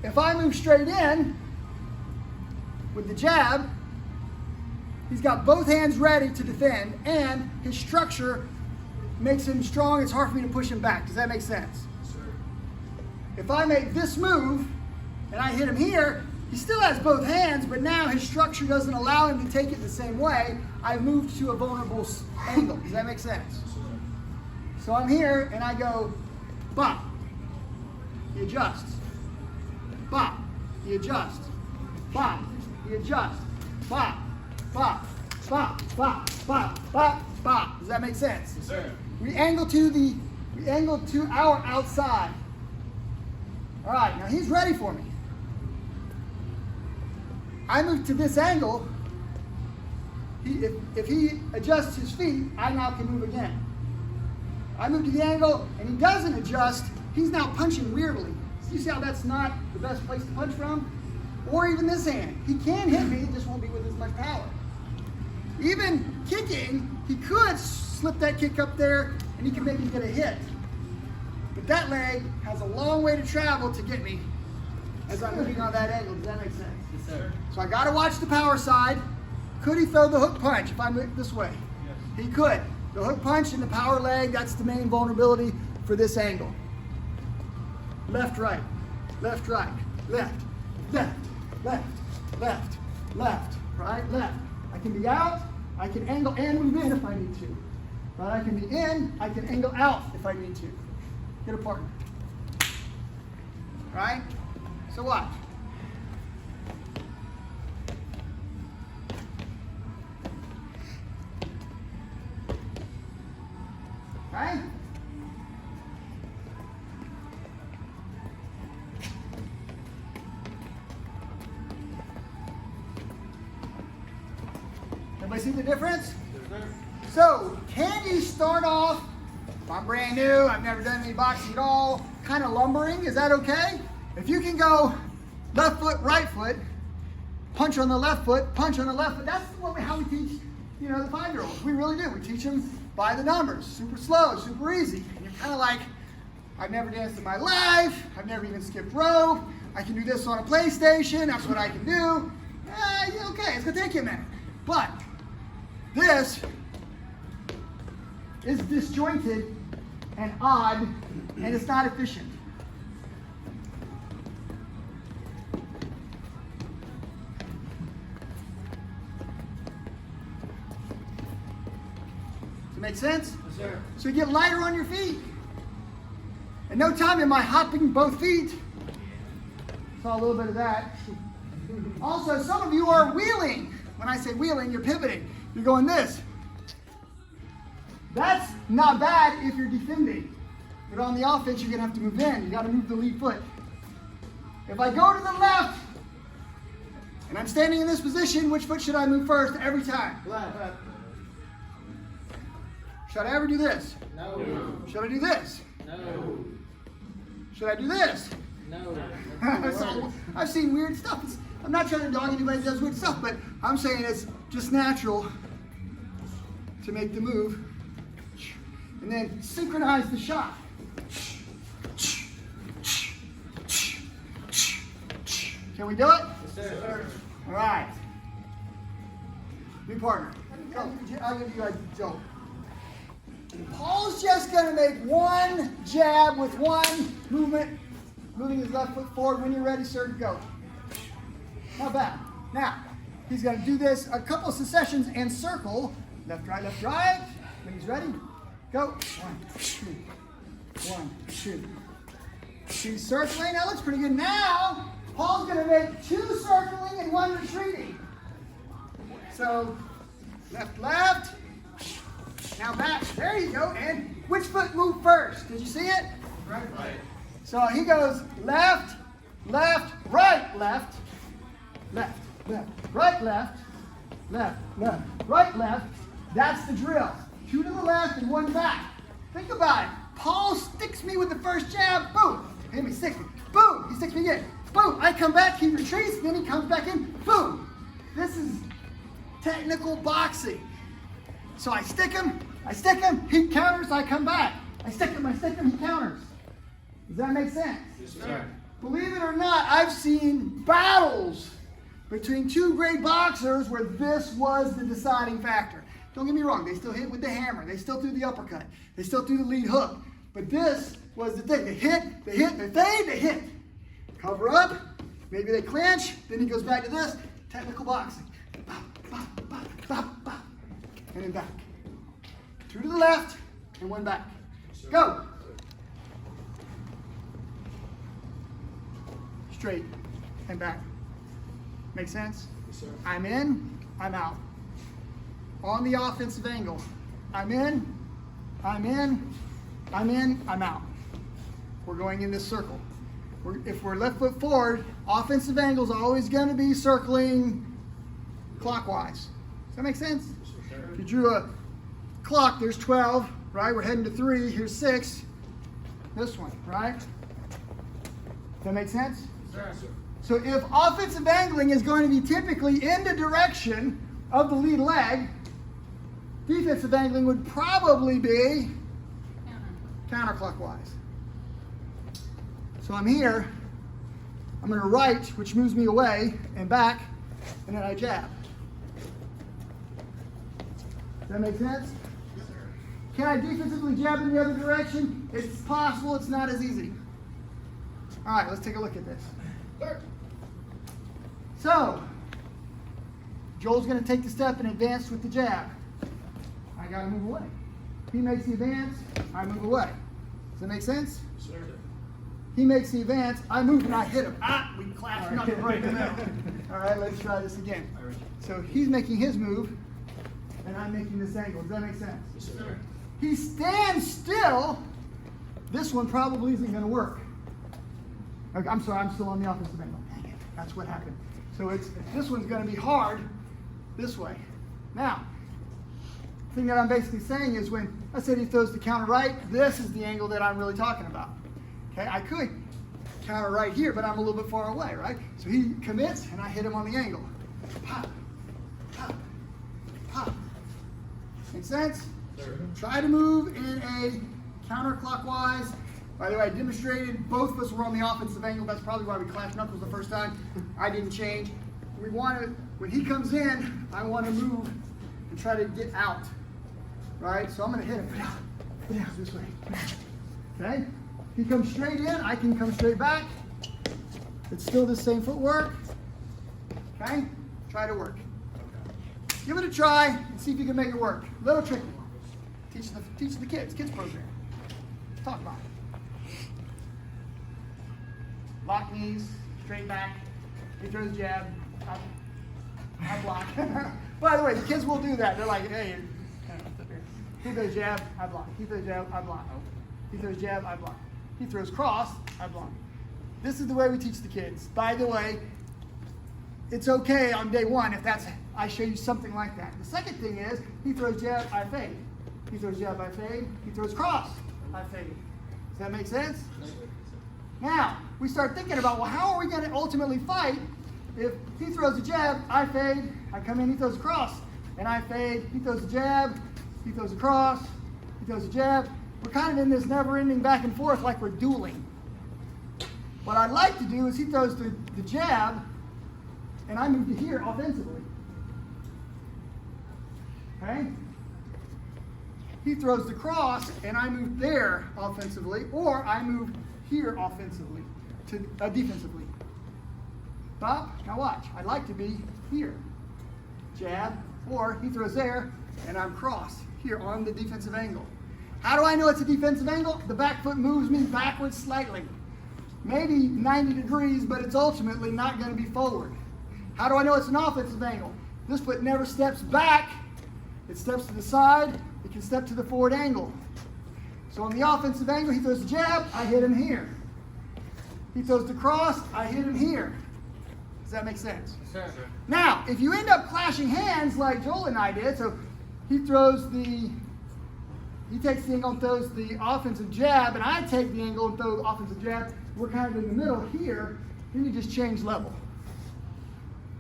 if I move straight in with the jab, he's got both hands ready to defend, and his structure makes him strong. It's hard for me to push him back. Does that make sense? Sure. If I make this move and I hit him here, he still has both hands, but now his structure doesn't allow him to take it the same way. I've moved to a vulnerable angle. Does that make sense? So I'm here and I go, bop. He adjusts. Bop. He adjusts. Bop. He adjusts. Bop. Bop. Bop. Bop. Bop. Bop. Bop. Does that make sense? Yes, sir. We angle to our outside. All right, now he's ready for me. I move to this angle. If he adjusts his feet, I now can move again. I move to the angle and he doesn't adjust, he's now punching weirdly. You see how that's not the best place to punch from? Or even this hand. He can hit me, it just won't be with as much power. Even kicking, he could slip that kick up there and he can maybe get a hit. But that leg has a long way to travel to get me as I'm moving on that angle. Does that make sense? Yes, sir. So I gotta watch the power side. Could he throw the hook punch if I move this way? Yes. He could. The hook punch and the power leg, that's the main vulnerability for this angle. Left, right, left, right, left, left, left, left, left, right, left. I can be out, I can angle and move in if I need to. But I can be in, I can angle out if I need to. Get a partner. Right? So watch. Right? Everybody see the difference? Yes, sir. So, can you start off, if I'm brand new, I've never done any boxing at all, kind of lumbering? Is that okay? If you can go left foot, right foot, punch on the left foot, punch on the left foot, that's how we teach, the 5-year-olds. We really do. We teach them by the numbers, super slow, super easy. And you're kind of like, I've never danced in my life, I've never even skipped rope, I can do this on a PlayStation, that's what I can do. Okay, it's gonna take you a minute. But this is disjointed and odd, and it's not efficient. Does it make sense? Yes, sir. So you get lighter on your feet. In no time am I hopping both feet. Saw a little bit of that. Also, some of you are wheeling. When I say wheeling, you're pivoting. You're going this. That's not bad if you're defending. But on the offense, you're going to have to move in. You got to move the lead foot. If I go to the left, and I'm standing in this position, which foot should I move first every time? Left. Should I ever do this? No. Should I do this? No. Should I do this? No. So, I've seen weird stuff. I'm not trying to dog anybody that does weird stuff, but I'm saying it's just natural to make the move and then synchronize the shot. Can we do it? Yes, sir. All right. New partner. I'll give you a joke. Paul's just going to make one jab with one movement, moving his left foot forward. When you're ready, sir, go. Not bad. Now, he's going to do this a couple of successions and circle. Left, right, left, right. When he's ready, go. 1, 2. 1, 2. He's circling. That looks pretty good. Now, Paul's going to make 2 circling and 1 retreating. So, left, left. Now back. There you go. And which foot moved first? Did you see it? Right. So he goes left, left, right, left, left, left, right, left, left, left, right, left. That's the drill. 2 to the left and 1 back. Think about it. Paul sticks me with the first jab. Boom. Hit me, sticks me. Boom. He sticks me again. Boom. I come back. He retreats. Then he comes back in. Boom. This is technical boxing. So I stick him, he counters, I come back. I stick him, he counters. Does that make sense? Yes, sir. Believe it or not, I've seen battles between two great boxers where this was the deciding factor. Don't get me wrong, they still hit with the hammer, they still threw the uppercut, they still threw the lead hook. But this was the thing. They hit, they fade, they hit. Cover up, maybe they clinch, then he goes back to this, technical boxing. Bop, bop, bop, bop, bop. And then back. Two to the left, and one back. Go. Straight and back. Make sense? Yes, sir. I'm in, I'm out. On the offensive angle. I'm in, I'm in, I'm in, I'm out. We're going in this circle. If we're left foot forward, offensive angle is always going to be circling clockwise. Does that make sense? Yes, sir. If you drew a clock, there's 12, right? We're heading to 3, here's 6. This one, right? Does that make sense? Yes, sir. So if offensive angling is going to be typically in the direction of the lead leg, defensive angling would probably be counterclockwise. So I'm here, I'm going to right, which moves me away and back, and then I jab. Does that make sense? Yes, sir. Can I defensively jab in the other direction? It's possible, it's not as easy. All right, let's take a look at this. So, Joel's going to take the step and advance with the jab. I got to move away. He makes the advance, I move away. Does that make sense? Yes, sir. He makes the advance, I move and I hit him. Ah, we clash nothing right in the middle. All right, let's try this again. So he's making his move, and I'm making this angle. Does that make sense? Yes, sir. He stands still. This one probably isn't going to work. Okay, I'm sorry, I'm still on the offensive angle. Dang it, that's what happened. So this one's going to be hard this way. Now, the thing that I'm basically saying is when I said he throws the counter right, this is the angle that I'm really talking about. Okay, I could counter right here, but I'm a little bit far away, right? So he commits, and I hit him on the angle. Pop, pop, pop. Make sense? Sir. Try to move in a counterclockwise. By the way, I demonstrated both of us were on the offensive angle. That's probably why we clashed knuckles the first time. I didn't change. We want to, when he comes in, I want to move and try to get out. Right? So I'm going to hit him. Yeah, this way. Okay? He comes straight in, I can come straight back. It's still the same footwork. Okay? Try to work. Give it a try and see if you can make it work. Little tricky. Teach the kids program. Talk about it. Lock knees, straight back. He throws jab. I block. By the way, the kids will do that. They're like, hey, he throws jab, I block. He throws jab, I block. He throws jab, I block. He throws cross, I block. This is the way we teach the kids. By the way, it's okay on day one if I show you something like that. The second thing is, he throws jab, I fade. He throws jab, I fade. He throws cross, I fade. Does that make sense? Yes, sir. Now, we start thinking about, well, how are we going to ultimately fight if he throws a jab, I fade, I come in, he throws a cross, and I fade, he throws a jab, he throws a cross, he throws a jab. We're kind of in this never-ending back and forth like we're dueling. What I'd like to do is he throws the jab, and I move to here offensively. Okay? He throws the cross, and I move there offensively, or I move here offensively, defensively. Bob, now watch. I'd like to be here. Jab, or he throws there, and I'm cross here on the defensive angle. How do I know it's a defensive angle? The back foot moves me backwards slightly. Maybe 90 degrees, but it's ultimately not going to be forward. How do I know it's an offensive angle? This foot never steps back. It steps to the side. It can step to the forward angle. So on the offensive angle, he throws the jab, I hit him here. He throws the cross, I hit him here. Does that make sense? Sir. Now, if you end up clashing hands like Joel and I did, so he takes the angle and throws the offensive jab, and I take the angle and throw the offensive jab, we're kind of in the middle here, then you just change level.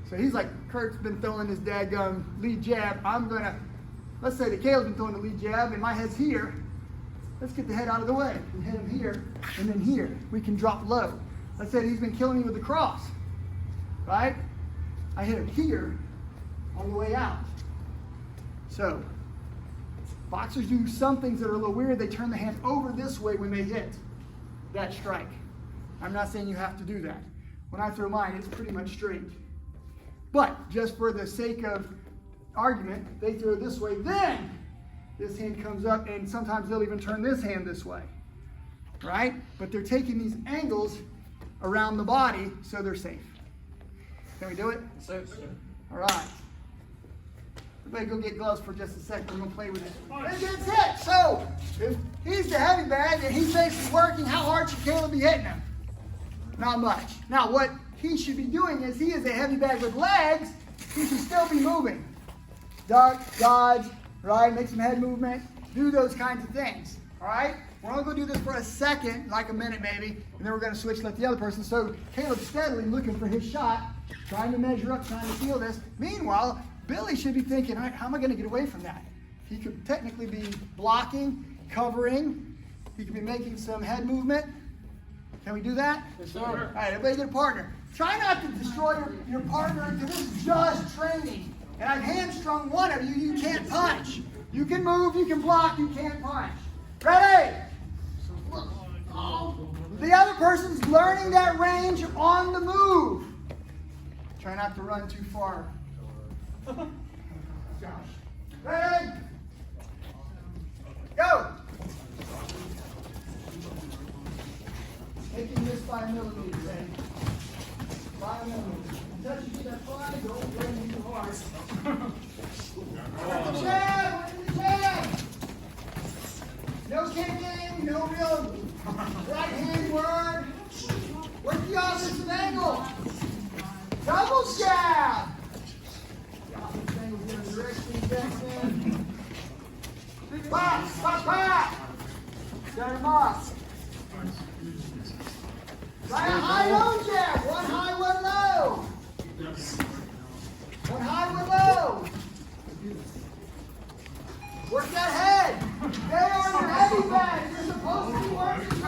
So he's like, Kurt's been throwing this dadgum lead jab, let's say that Caleb's been throwing the lead jab, and my head's here. Let's get the head out of the way and hit him here, and then here. We can drop low. let's say he's been killing me with the cross, right? I hit him here on the way out. So, boxers do some things that are a little weird. They turn the hand over this way when they hit that strike. I'm not saying you have to do that. When I throw mine, it's pretty much straight. But just for the sake of argument, they throw this way, then this hand comes up, and sometimes they'll even turn this hand this way, right? But they're taking these angles around the body so they're safe. Can we do it? Sir. All right. Everybody go get gloves for just a second. We're going to play with it. It gets hit. So, if he's the heavy bag and he thinks he's working, how hard should Caleb be hitting him? Not much. Now, what he should be doing is, he is a heavy bag with legs, he should still be moving. Duck, dodge, right? Make some head movement. Do those kinds of things. All right? We're only going to do this for a second, like a minute maybe, and then we're going to switch, let the other person. So, Caleb's steadily looking for his shot, trying to measure up, trying to feel this. Meanwhile, Billy should be thinking, all right, how am I going to get away from that? He could technically be blocking, covering. He could be making some head movement. Can we do that? Yes, sir. All right, everybody get a partner. Try not to destroy your partner, because this is just training. And I've hamstrung one of you. You can't punch. You can move, you can block, you can't punch. Ready? The other person's learning that range on the move. Try not to run too far. Josh. Ready? Go! Taking this 5 millimeters, ready? 5 millimeters. Until you get that 5, don't go in too hard. With the jab! With the jab! No kicking, no real right hand word. Work the opposite angle. Double jab! Pop, pop, pop! Set him off. Try a high low jab. One high, one low. One high, one low. Work that head. They are your heavy bag. You're supposed to be working